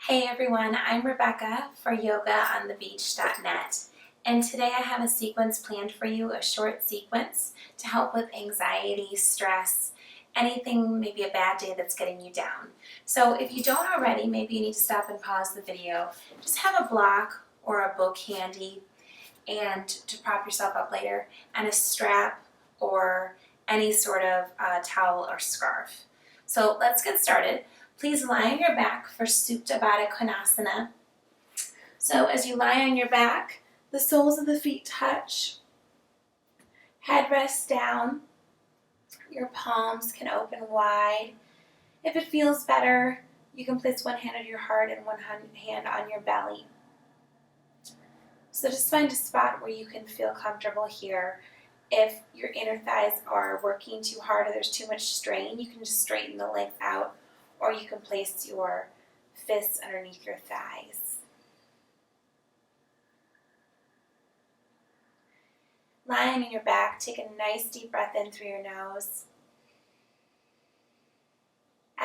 Hey everyone, I'm Rebecca for yogaonthebeach.net, and today I have a sequence planned for you, a short sequence to help with anxiety, stress, anything, maybe a bad day that's getting you down. So if you don't already, maybe you need to stop and pause the video. Just have a block or a book handy and to prop yourself up later, and a strap or any sort of towel or scarf. So let's get started. Please lie on your back for Supta Baddha Konasana. So as you lie on your back, the soles of the feet touch, head rests down, your palms can open wide. If it feels better, you can place one hand on your heart and one hand on your belly. So just find a spot where you can feel comfortable here. If your inner thighs are working too hard or there's too much strain, you can just straighten the legs out, or you can place your fists underneath your thighs. Lying on your back, take a nice deep breath in through your nose.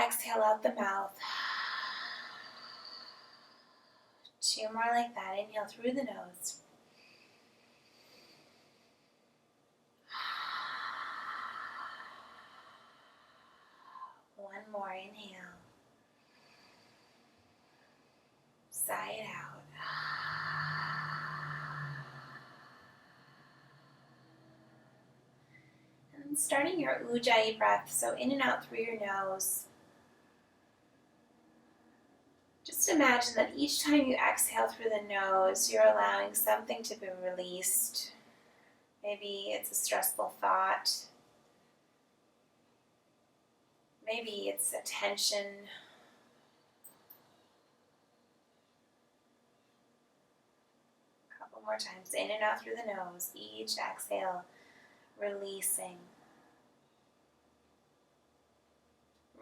Exhale out the mouth. Two more like that. Inhale through the nose. One more. Inhale. Sigh it out. And starting your Ujjayi breath, so in and out through your nose. Just imagine that each time you exhale through the nose, you're allowing something to be released. Maybe it's a stressful thought. Maybe it's a tension. A couple more times, in and out through the nose. Each exhale, releasing.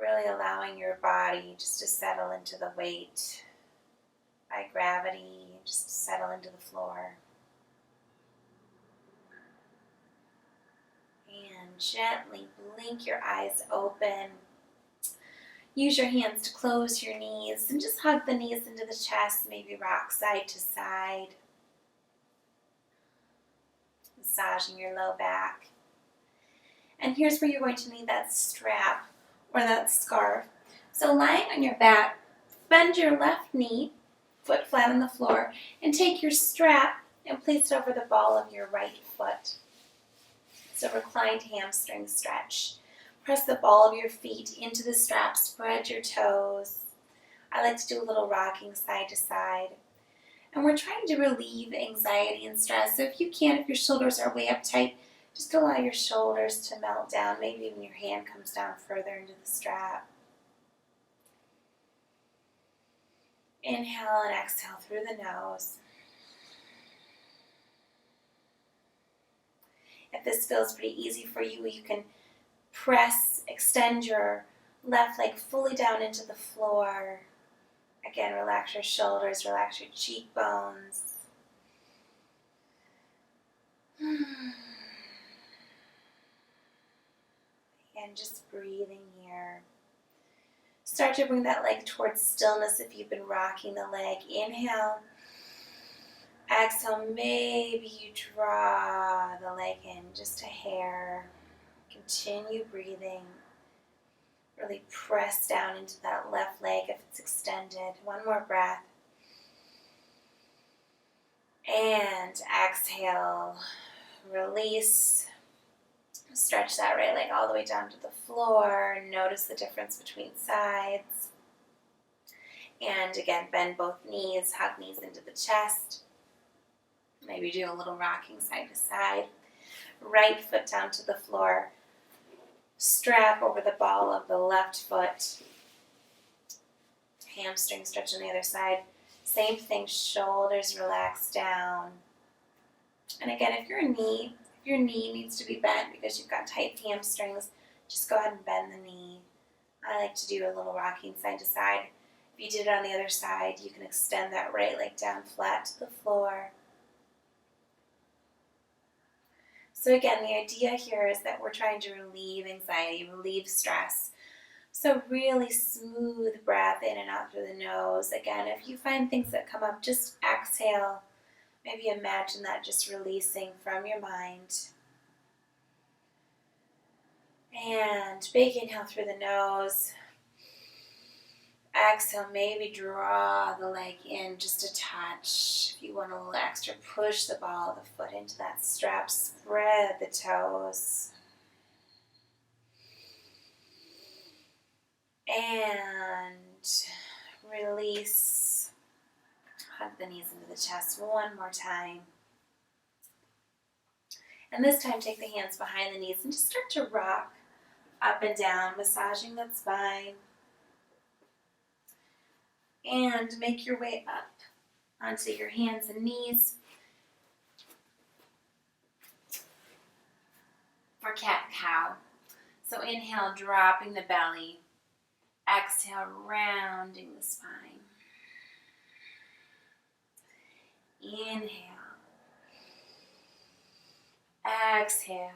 Really allowing your body just to settle into the weight by gravity, just settle into the floor. And gently blink your eyes open. Use your hands to close your knees and just hug the knees into the chest, maybe rock side to side. Massaging your low back. And here's where you're going to need that strap or that scarf. So lying on your back, bend your left knee, foot flat on the floor, and take your strap and place it over the ball of your right foot. So reclined hamstring stretch. Press the ball of your feet into the strap, spread your toes. I like to do a little rocking side to side. And we're trying to relieve anxiety and stress. So if you can, if your shoulders are way up tight, just allow your shoulders to melt down. Maybe even your hand comes down further into the strap. Inhale and exhale through the nose. If this feels pretty easy for you, you can press, extend your left leg fully down into the floor. Again, relax your shoulders, relax your cheekbones. And just breathing here. Start to bring that leg towards stillness if you've been rocking the leg. Inhale. Exhale, maybe you draw the leg in just a hair. Continue breathing. Really press down into that left leg if it's extended. One more breath. And exhale. Release. Stretch that right leg all the way down to the floor. Notice the difference between sides. And again, bend both knees. Hug knees into the chest. Maybe do a little rocking side to side. Right foot down to the floor. Strap over the ball of the left foot. Hamstring stretch on the other side. Same thing, shoulders relax down. And again, if your knee needs to be bent because you've got tight hamstrings, just go ahead and bend the knee. I like to do a little rocking side to side. If you did it on the other side, you can extend that right leg down flat to the floor. So again, the idea here is that we're trying to relieve anxiety, relieve stress. So really smooth breath in and out through the nose. Again, if you find things that come up, just exhale. Maybe imagine that just releasing from your mind. And big inhale through the nose. Exhale, maybe draw the leg in just a touch. If you want a little extra, push the ball of the foot into that strap. Spread the toes. And release. Hug the knees into the chest one more time. And this time take the hands behind the knees and just start to rock up and down, massaging that spine. And make your way up onto your hands and knees for cat-cow. So inhale, dropping the belly. Exhale, rounding the spine. Inhale. Exhale.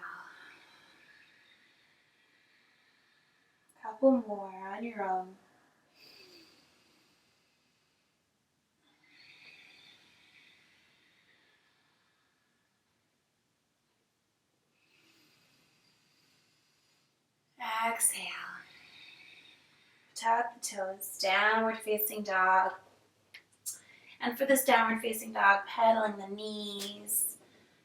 Couple more on your own. Exhale. Tuck the toes, downward facing dog. And for this downward facing dog, pedaling the knees,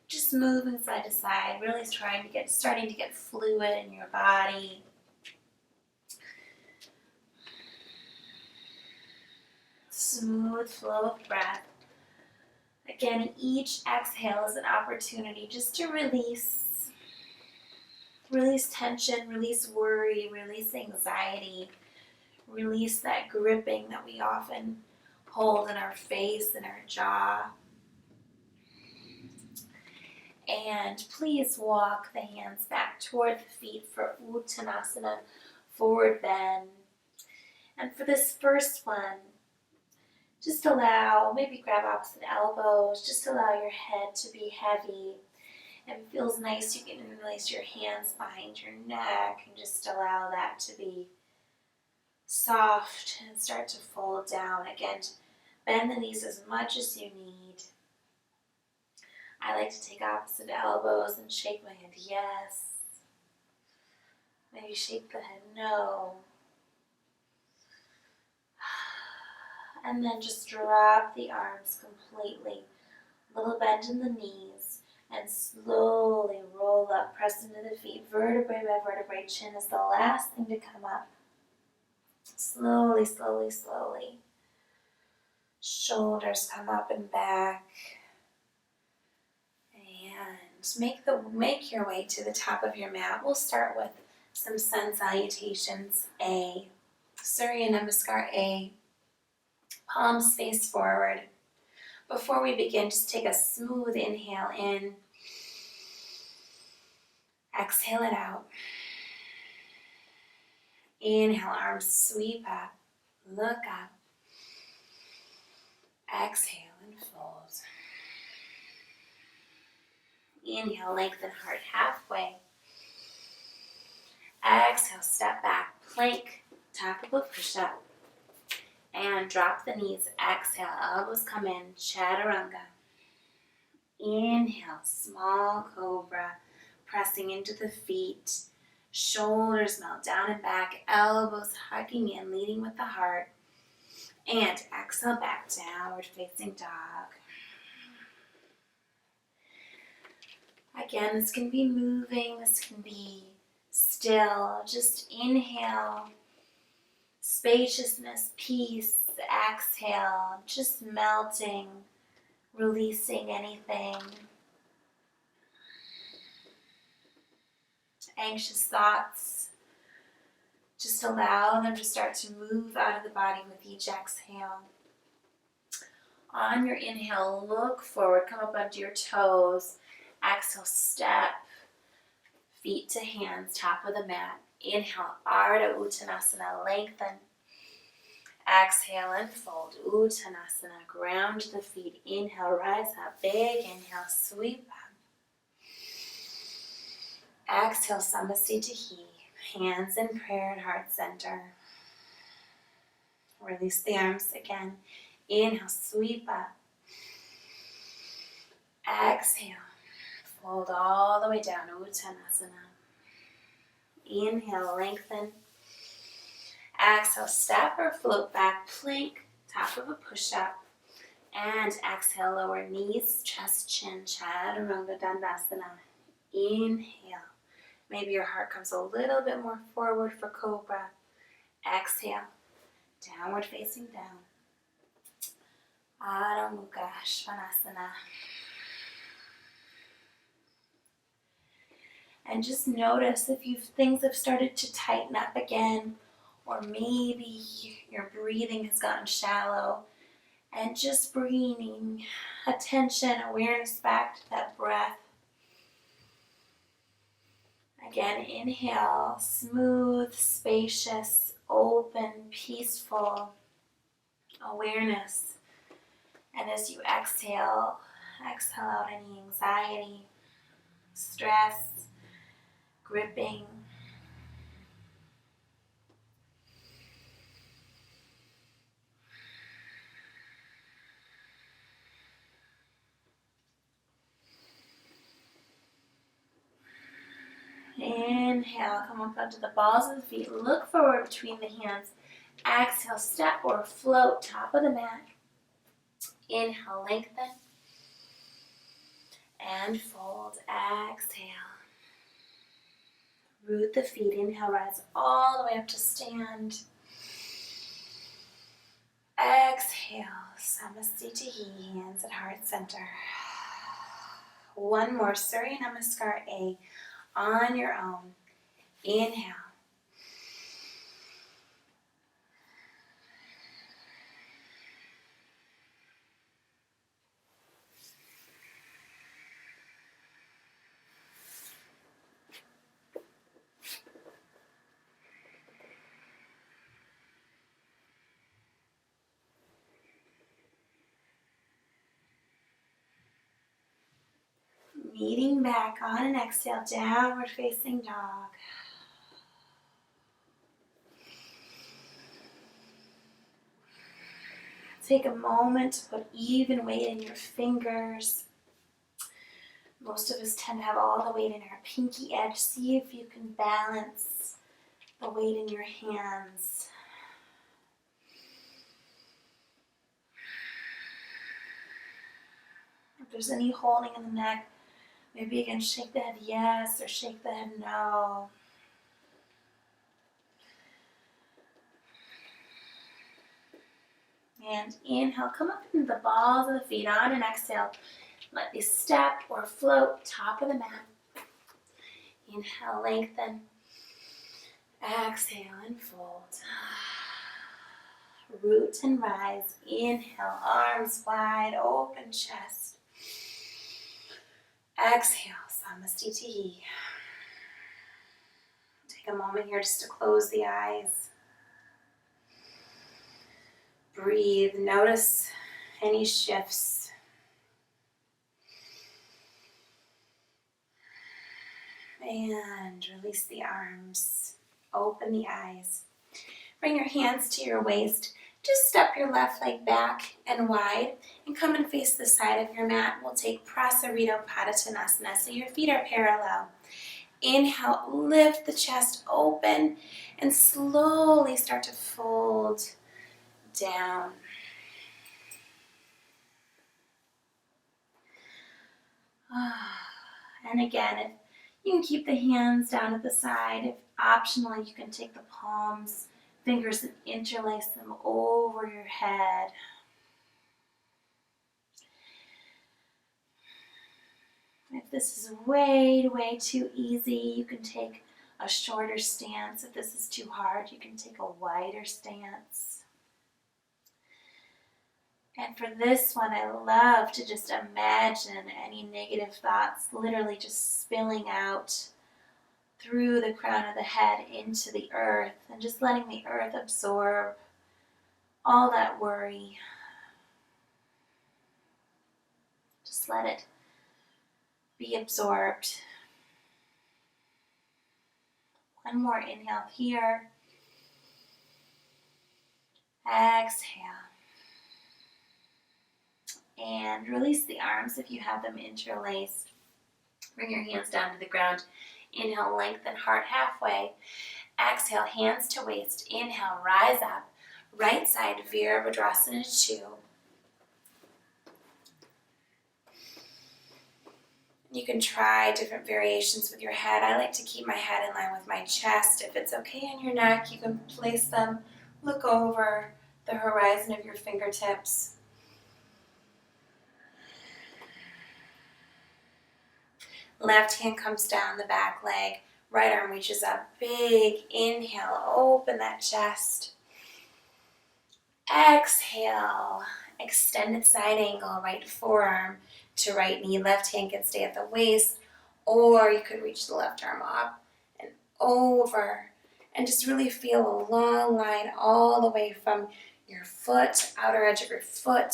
just moving side to side, really starting to get fluid in your body. Smooth flow of breath. Again, each exhale is an opportunity just to release tension, release worry, release anxiety, release that gripping that we often hold in our face and our jaw. And please walk the hands back toward the feet for Uttanasana, forward bend. And for this first one, just allow, maybe grab opposite elbows, just allow your head to be heavy. If it feels nice, you can release your hands behind your neck and just allow that to be soft and start to fold down. Again, bend the knees as much as you need. I like to take opposite elbows and shake my head yes. Maybe shake the head no. And then just drop the arms completely. Little bend in the knees and slowly roll up, press into the feet. Vertebrae by vertebrae, chin is the last thing to come up. Slowly, slowly, slowly. Shoulders come up and back. And make your way to the top of your mat. We'll start with some sun salutations. A. Surya Namaskar A. Palms face forward. Before we begin, just take a smooth inhale in. Exhale it out. Inhale, arms sweep up. Look up. Exhale and fold. Inhale, lengthen heart halfway. Exhale, step back, plank, top of a push-up. And drop the knees. Exhale, elbows come in, chaturanga. Inhale, small cobra, pressing into the feet. Shoulders melt down and back, elbows hugging in, leading with the heart. And exhale, back, downward facing dog. Again, this can be moving, this can be still. Just inhale, spaciousness, peace. Exhale, just melting, releasing anything. Anxious thoughts, just allow them to start to move out of the body with each exhale. On your inhale, look forward, come up onto your toes. Exhale, step, feet to hands, top of the mat. Inhale, Ardha Uttanasana, lengthen. Exhale and fold, Uttanasana, ground the feet. Inhale, rise up, big inhale, sweep up. Exhale, Samasthiti. Hands in prayer at heart center. Release the arms again. Inhale, sweep up. Exhale, fold all the way down, Uttanasana. Inhale, lengthen. Exhale, step or float back, plank, top of a push-up. And exhale, lower knees, chest, chin, Chaturanga Dandasana. Inhale. Maybe your heart comes a little bit more forward for Cobra. Exhale, downward facing down. Adho Mukha Svanasana. And just notice if things have started to tighten up again, or maybe your breathing has gotten shallow, and just bringing attention, awareness back to that breath. Again, inhale, smooth, spacious, open, peaceful awareness. And as you exhale, exhale out any anxiety, stress, gripping. Inhale, come up onto the balls of the feet. Look forward between the hands. Exhale, step or float, top of the mat. Inhale, lengthen. And fold. Exhale. Root the feet. Inhale, rise all the way up to stand. Exhale, Samasthiti, hands at heart center. One more, Surya Namaskar A on your own. Inhale. Meeting back on an exhale, downward facing dog. Take a moment to put even weight in your fingers. Most of us tend to have all the weight in our pinky edge. See if you can balance the weight in your hands. If there's any holding in the neck, maybe you can shake the head yes or shake the head no. And inhale, come up into the balls of the feet on an exhale. Let me step or float, top of the mat. Inhale, lengthen. Exhale and fold. Root and rise. Inhale, arms wide, open chest. Exhale, Samasthiti. Take a moment here just to close the eyes. Breathe. Notice any shifts. And release the arms. Open the eyes. Bring your hands to your waist. Just step your left leg back and wide and come and face the side of your mat. We'll take Prasarita Padottanasana, so your feet are parallel. Inhale, lift the chest open and slowly start to fold down. And again, if you can keep the hands down at the side. If optional, you can take the palms, fingers, and interlace them over your head. If this is way too easy, you can take a shorter stance. If this is too hard, you can take a wider stance. And for this one, I love to just imagine any negative thoughts literally just spilling out through the crown of the head into the earth, and just letting the earth absorb all that worry. Just let it be absorbed. One more inhale here. Exhale. And release the arms if you have them interlaced. Bring your hands down to the ground. Inhale, lengthen heart halfway. Exhale, hands to waist. Inhale, rise up. Right side, Virabhadrasana 2. You can try different variations with your head. I like to keep my head in line with my chest. If it's okay on your neck, you can place them, look over the horizon of your fingertips. Left hand comes down the back leg. Right arm reaches up. Big inhale, open that chest. Exhale, extended side angle, right forearm to right knee. Left hand can stay at the waist, or you could reach the left arm up and over. And just really feel a long line all the way from your foot, outer edge of your foot,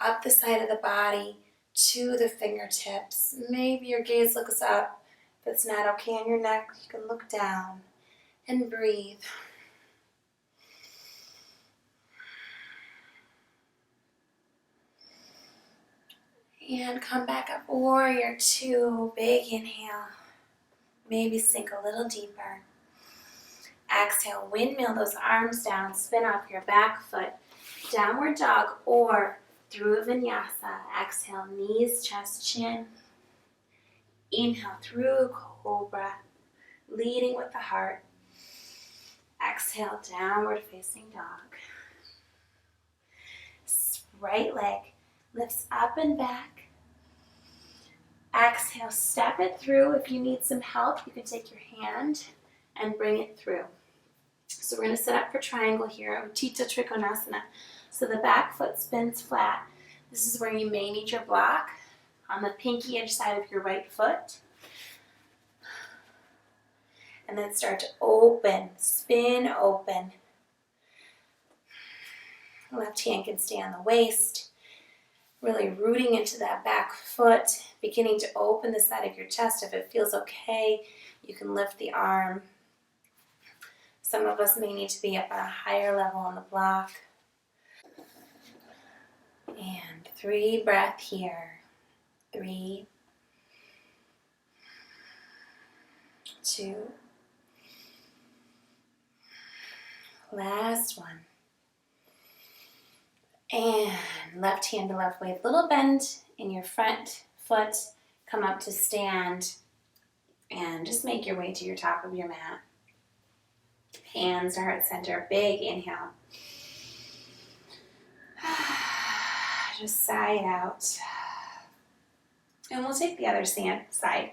up the side of the body to the fingertips. Maybe your gaze looks up. If it's not okay on your neck, you can look down and breathe. And come back up, warrior 2, big inhale. Maybe sink a little deeper. Exhale, windmill those arms down, spin off your back foot. Downward dog or through a vinyasa. Exhale, knees, chest, chin. Inhale through cobra, leading with the heart. Exhale, downward facing dog. Right leg lifts up and back. Exhale, step it through. If you need some help, you can take your hand and bring it through. So we're going to set up for triangle here, Utthita Trikonasana. So the back foot spins flat. This is where you may need your block on the pinky edge side of your right foot. And then start to open, spin open. Left hand can stay on the waist. Really rooting into that back foot, beginning to open the side of your chest. If it feels okay, you can lift the arm. Some of us may need to be up on a higher level on the block. And 3 breath here. 3, 2, last one. And left hand to left waist. Little bend in your front foot. Come up to stand. And just make your way to your top of your mat. Hands to heart center. Big inhale. Just sigh it out. And we'll take the other side.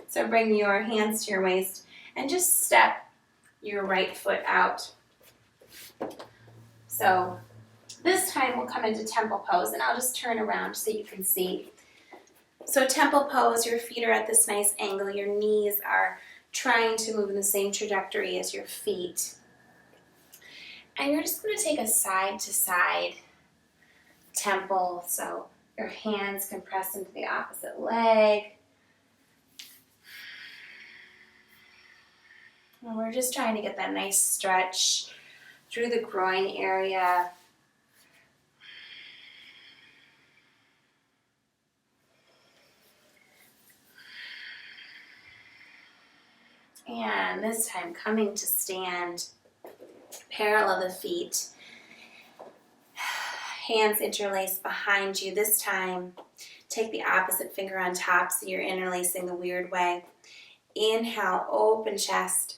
So bring your hands to your waist and just step your right foot out. So this time we'll come into temple pose, and I'll just turn around so you can see. So temple pose, your feet are at this nice angle. Your knees are trying to move in the same trajectory as your feet. And you're just going to take a side to side temple. So your hands can press into the opposite leg. And we're just trying to get that nice stretch through the groin area. And this time coming to stand, parallel the feet. Hands interlaced behind you. This time, take the opposite finger on top so you're interlacing the weird way. Inhale, open chest.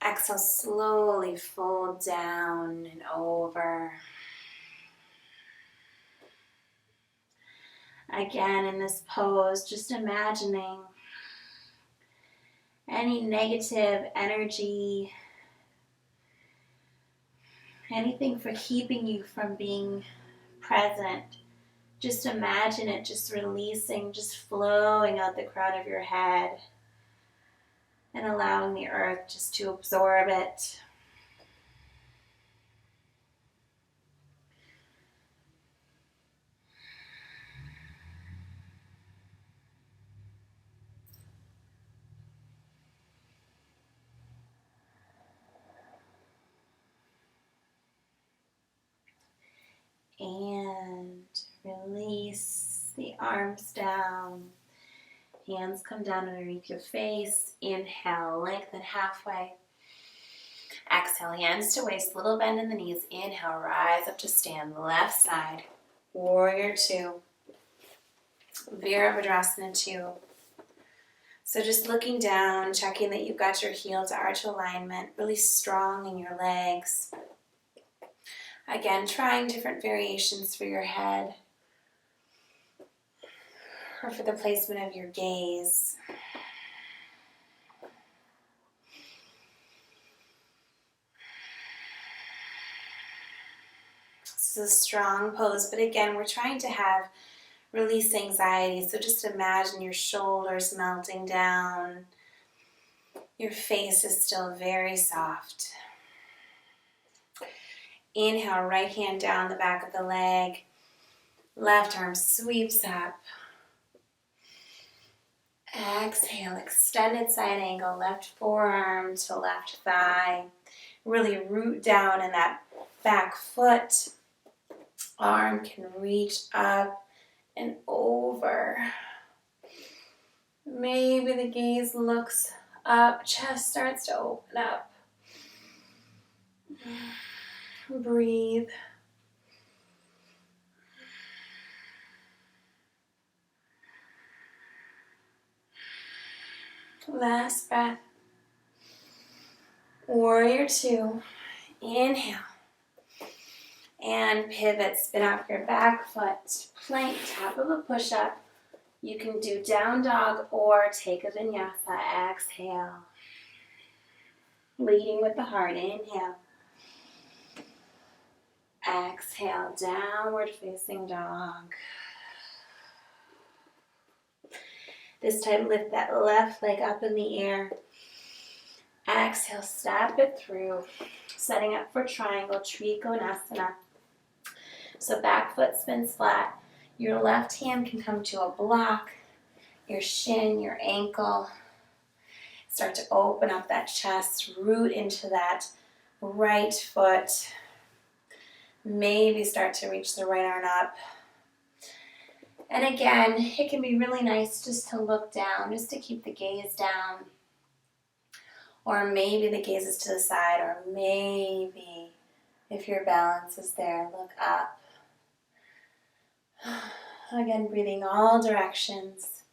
Exhale, slowly fold down and over. Again, in this pose, just imagining any negative energy, anything for keeping you from being present. Just imagine it just releasing, just flowing out the crown of your head and allowing the earth just to absorb it. arms down. Hands come down underneath your face. Inhale, lengthen halfway. Exhale, hands to waist, little bend in the knees. Inhale, rise up to stand, left side. Warrior two. Virabhadrasana two. So just looking down, checking that you've got your heel to arch alignment, really strong in your legs. Again, trying different variations for your head or for the placement of your gaze. This is a strong pose, but again, we're trying to release anxiety. So just imagine your shoulders melting down. Your face is still very soft. Inhale, right hand down the back of the leg. Left arm sweeps up. Exhale, extended side angle, left forearm to left thigh. Really root down in that back foot. Arm can reach up and over. Maybe the gaze looks up, chest starts to open up. Breathe. Last breath. Warrior two. Inhale. And pivot, spin off your back foot. Plank, top of a push-up. You can do down dog or take a vinyasa. Exhale. Leading with the heart. Inhale. Exhale, downward facing dog. This time lift that left leg up in the air. Exhale, step it through. Setting up for triangle, Trikonasana. So back foot spins flat. Your left hand can come to a block. Your shin, your ankle. Start to open up that chest, root into that right foot. Maybe start to reach the right arm up. And again, it can be really nice just to look down, just to keep the gaze down. Or maybe the gaze is to the side, or maybe if your balance is there, look up. Again, breathing all directions.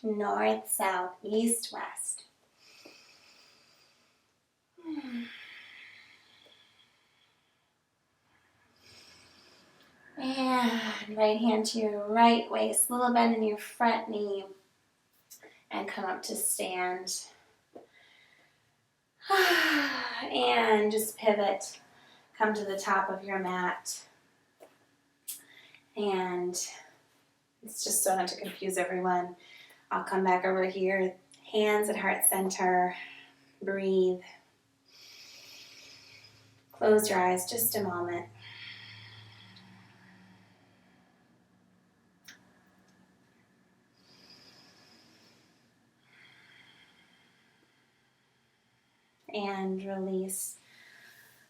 North, south, east, west. And right hand to your right waist, little bend in your front knee, and come up to stand. And just pivot, come to the top of your mat. And it's just so not to confuse everyone. I'll come back over here, hands at heart center, breathe. Close your eyes just a moment. And release.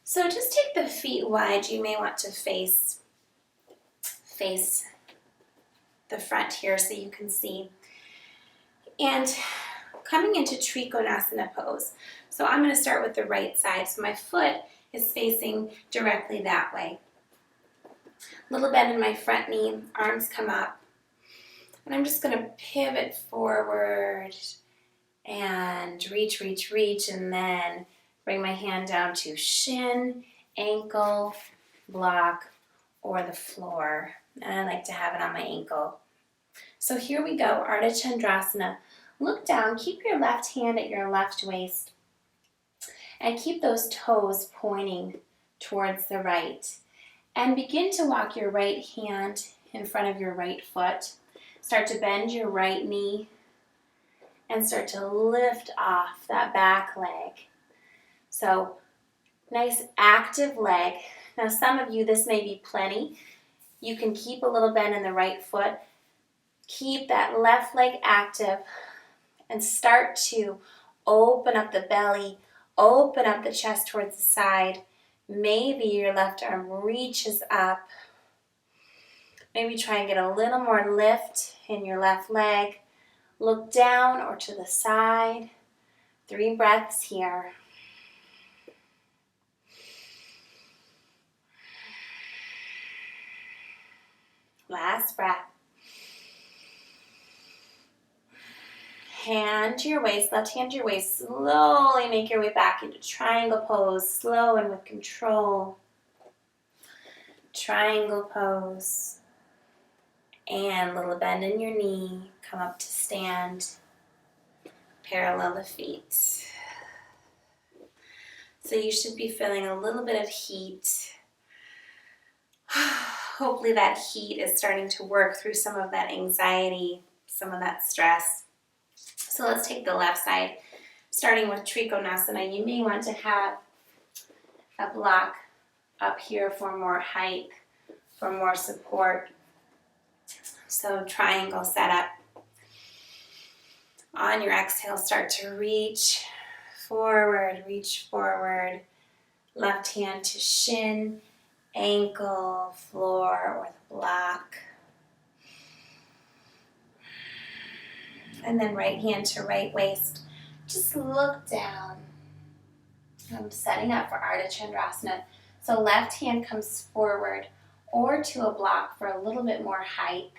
So just take the feet wide. You may want to face the front here so you can see. And coming into Trikonasana pose. So I'm going to start with the right side. So my foot is facing directly that way. Little bend in my front knee, arms come up. And I'm just going to pivot forward and reach, and then bring my hand down to shin, ankle, block, or the floor. And I like to have it on my ankle. So here we go, Ardha Chandrasana. Look down, keep your left hand at your left waist, and keep those toes pointing towards the right. And begin to walk your right hand in front of your right foot. Start to bend your right knee and start to lift off that back leg. So, nice active leg. Now some of you, this may be plenty. You can keep a little bend in the right foot. Keep that left leg active and start to open up the belly, open up the chest towards the side. Maybe your left arm reaches up. Maybe try and get a little more lift in your left leg. Look down or to the side. 3 breaths here. Last breath. Hand to your waist, left hand to your waist. Slowly make your way back into triangle pose, slow and with control. Triangle pose. And little bend in your knee. Come up to stand. Parallel the feet. So you should be feeling a little bit of heat. Hopefully that heat is starting to work through some of that anxiety, some of that stress. So let's take the left side, starting with Trikonasana. You may want to have a block up here for more height, for more support. So triangle setup. On your exhale, start to reach forward, left hand to shin, ankle, floor, or the block. And then right hand to right waist. Just look down. I'm setting up for Ardha Chandrasana. So left hand comes forward or to a block for a little bit more height.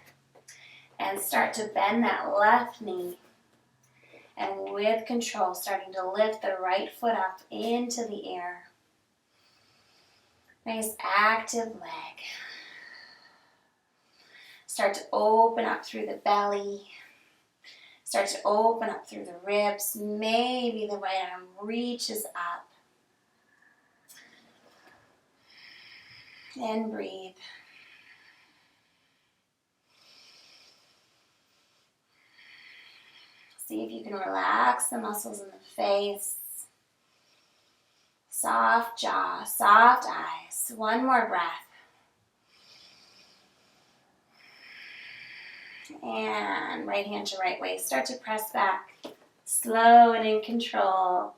And start to bend that left knee. And with control, starting to lift the right foot up into the air. Nice active leg. Start to open up through the belly. Start to open up through the ribs. Maybe the right arm reaches up. And breathe. See if you can relax the muscles in the face. Soft jaw, soft eyes. One more breath. And right hand to right waist. Start to press back. Slow and in control.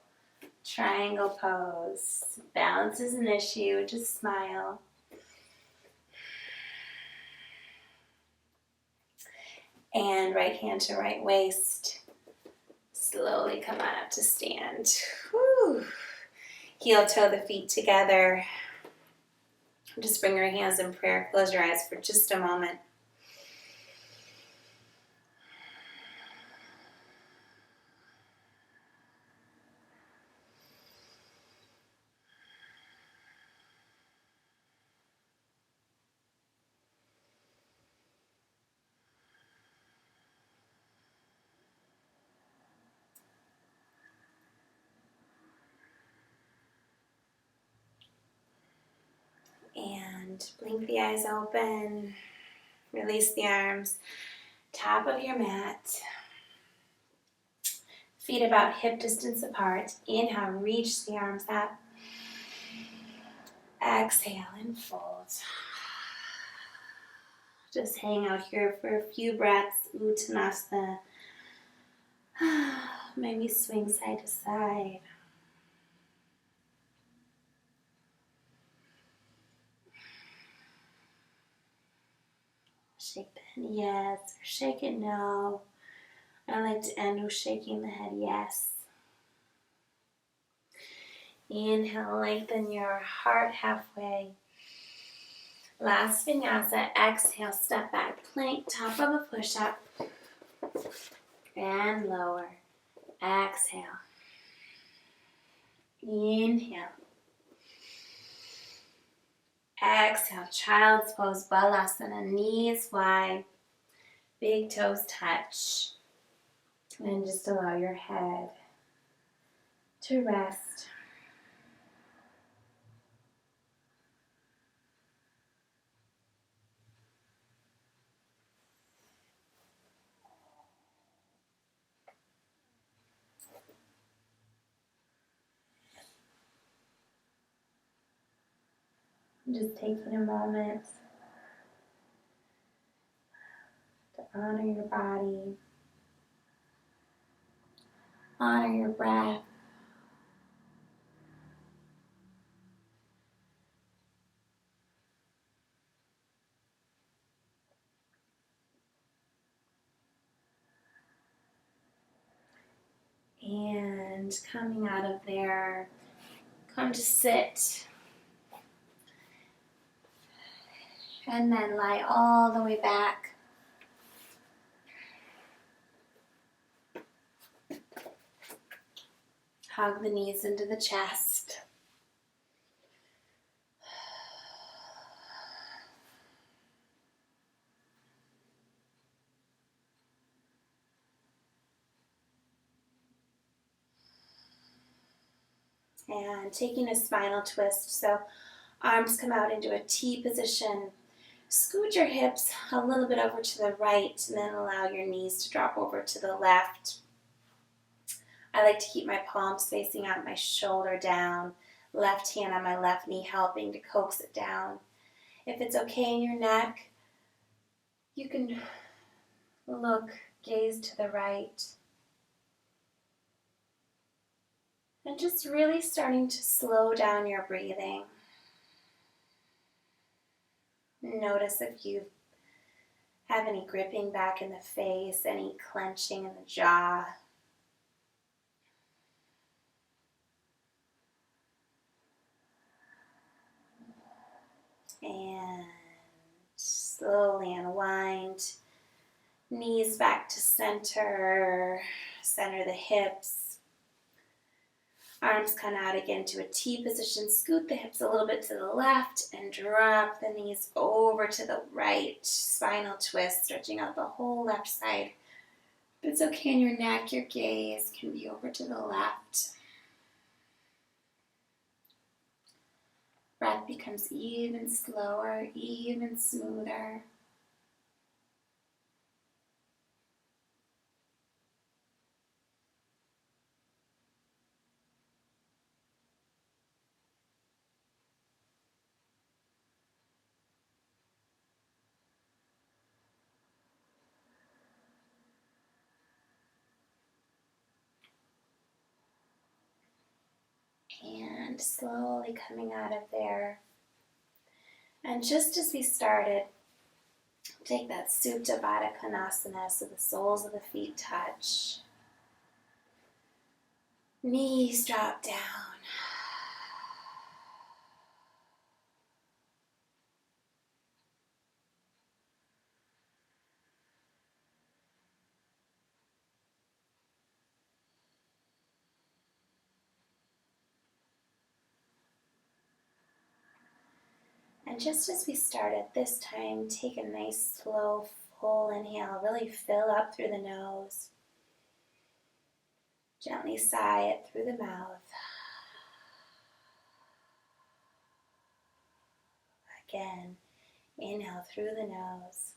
Triangle pose. Balance is an issue. Just smile. And right hand to right waist. Slowly come on up to stand. Whew. Heel toe the feet together. Just bring your hands in prayer. Close your eyes for just a moment. And blink the eyes open. Release the arms. Top of your mat. Feet about hip distance apart. Inhale, reach the arms up. Exhale and fold. Just hang out here for a few breaths. Uttanasana. Maybe swing side to side. Shake the head yes, or shake it no. I like to end with shaking the head yes. Inhale, lengthen your heart halfway. Last vinyasa, exhale, step back, plank, top of a push-up. And lower. Exhale. Inhale. Exhale, child's pose, balasana, knees wide, big toes touch. And just allow your head to rest. Just taking a moment to honor your body, honor your breath, And coming out of there, come to sit. And then lie all the way back. Hug the knees into the chest. And taking a spinal twist, so arms come out into a T position. Scoot your hips a little bit over to the right and then allow your knees to drop over to the left. I like to keep my palms facing out, my shoulder down, left hand on my left knee helping to coax it down. If it's okay in your neck, you can gaze to the right. And just really starting to slow down your breathing. Notice if you have any gripping back in the face, any clenching in the jaw. And slowly unwind. Knees back to center. Center the hips. Arms come out again to a T position. Scoot the hips a little bit to the left and drop the knees over to the right. Spinal twist, stretching out the whole left side. If it's okay in your neck, your gaze can be over to the left. Breath becomes even slower, even smoother. And slowly coming out of there. And just as we started, take that Supta Baddha Konasana so the soles of the feet touch. Knees drop down. And just as we started this time, take a nice slow full inhale. Really fill up through the nose. Gently sigh it through the mouth. Again, inhale through the nose.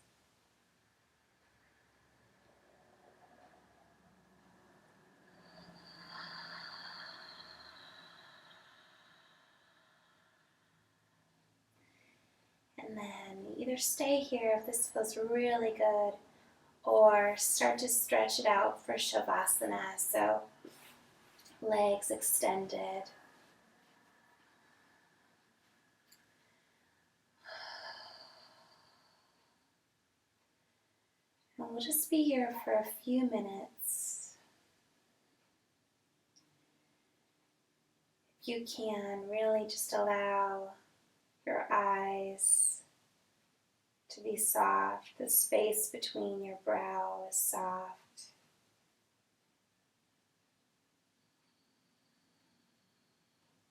And then either stay here if this feels really good, or start to stretch it out for Shavasana. So legs extended. And we'll just be here for a few minutes. If you can, really just allow your eyes to be soft. The space between your brow is soft.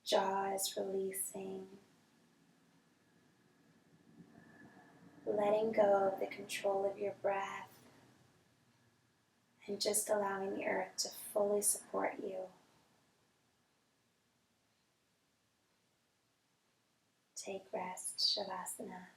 Jaw is releasing. Letting go of the control of your breath and just allowing the earth to fully support you. Take rest, Shavasana.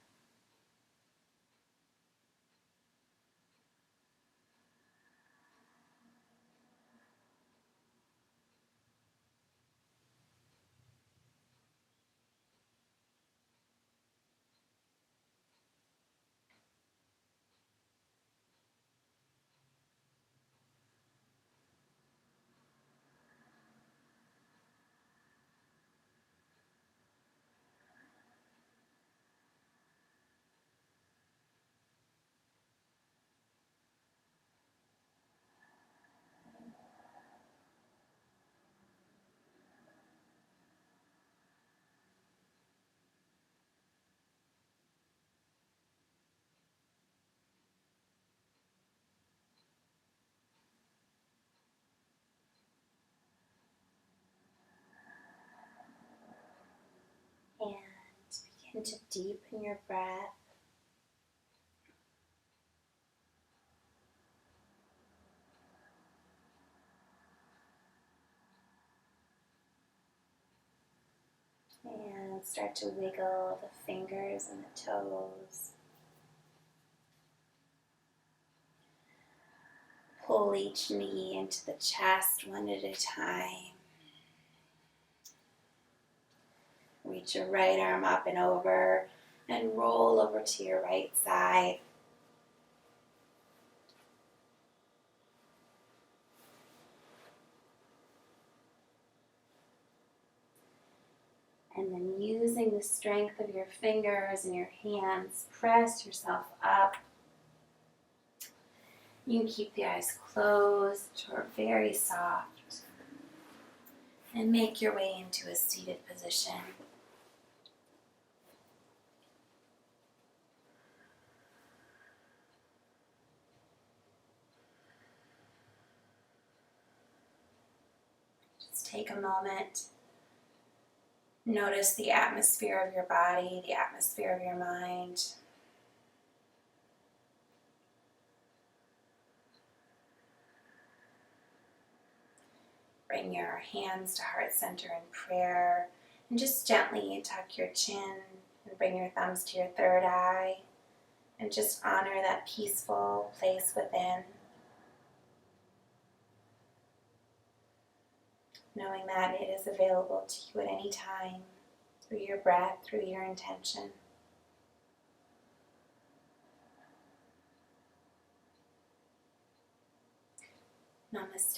and to deepen your breath. And start to wiggle the fingers and the toes. Pull each knee into the chest one at a time. Reach your right arm up and over and roll over to your right side. And then using the strength of your fingers and your hands, press yourself up. You can keep the eyes closed or very soft. And make your way into a seated position. Just take a moment. Notice the atmosphere of your body, the atmosphere of your mind. Bring your hands to heart center in prayer and just gently tuck your chin and bring your thumbs to your third eye and just honor that peaceful place within. Knowing that it is available to you at any time through your breath, through your intention. Namaste.